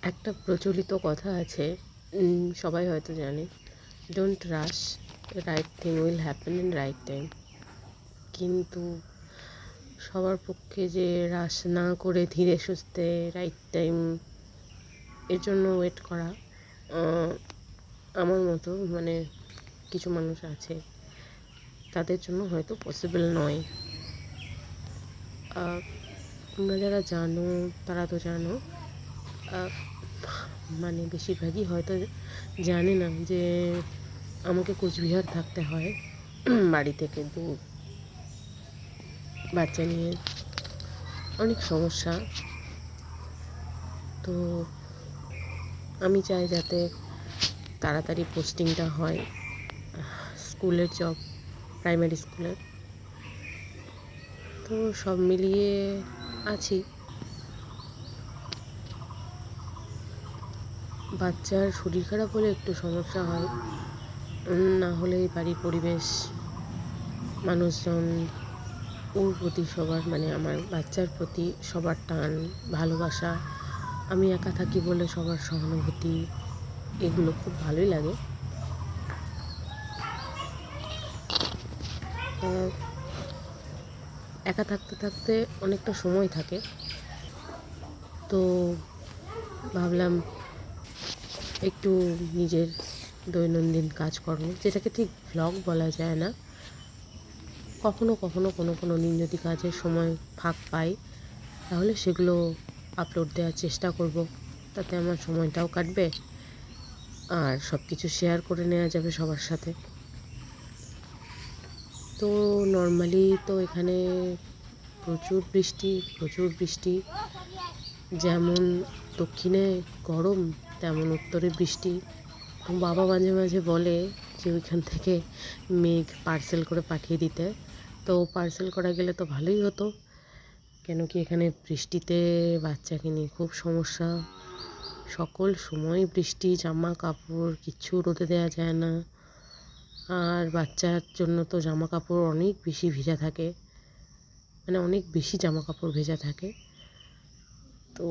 একটা প্রচলিত কথা আছে, সবাই হয়তো জানে, don't rush, right thing will happen in right time. কিন্তু সবার পক্ষে যে রাশ না করে ধীরে সুস্থে রাইট টাইম এর জন্য ওয়েট করা, আমার মতো মানে কিছু মানুষ আছে, তাদের জন্য হয়তো পসিবল নয়। তোমরা যারা জানো তারা তো জানো, মানে বেশিরভাগই হয়তো জানে না যে আমাকে কোচবিহার থাকতে হয় বাড়ি থেকে দূর, বাচ্চা নিয়ে অনেক সমস্যা। তো আমি চাই যাতে তাড়াতাড়ি পোস্টিংটা হয়, স্কুলের জব, প্রাইমারি স্কুলের। তো সব মিলিয়ে আছি। বাচ্চার শরীর খারাপ হলে একটু সমস্যা হয়, না হলে বাড়ির পরিবেশ, মানুষজন, ওর প্রতি সবার মানে আমার বাচ্চার প্রতি সবার টান, ভালোবাসা, আমি একা থাকি বলে সবার সহানুভূতি, এগুলো খুব ভালোই লাগে। একা থাকতে থাকতে অনেকটা সময় থাকে, তো ভাবলাম একটু নিজের দৈনন্দিন কাজকর্ম, যেটাকে ঠিক ভ্লগ বলা যায় না, কখনো কখনো কোনো দিন যদি কাজের সময় ফাঁক পাই তাহলে সেগুলো আপলোড দেওয়ার চেষ্টা করব, তাতে আমার সময়টাও কাটবে আর সব কিছু শেয়ার করে নেওয়া যাবে সবার সাথে। তো নর্মালি তো এখানে প্রচুর বৃষ্টি, যেমন দক্ষিণে গরম তেমন উত্তরে বৃষ্টি। তো বাবা মাঝে মাঝে বলে যে ওইখান থেকে মেঘ পার্সেল করে পাঠিয়ে দিতে, তো পার্সেল করা গেলে তো ভালোই হতো, কেন কি এখানে বৃষ্টিতে বাচ্চাকে নিয়ে খুব সমস্যা, সকল সময় বৃষ্টি, জামা কাপড় কিচ্ছু রোদে দেওয়া যায় না, আর বাচ্চার জন্য তো জামা কাপড় অনেক বেশি ভেজা থাকে, মানে অনেক বেশি জামা কাপড় ভেজা থাকে। তো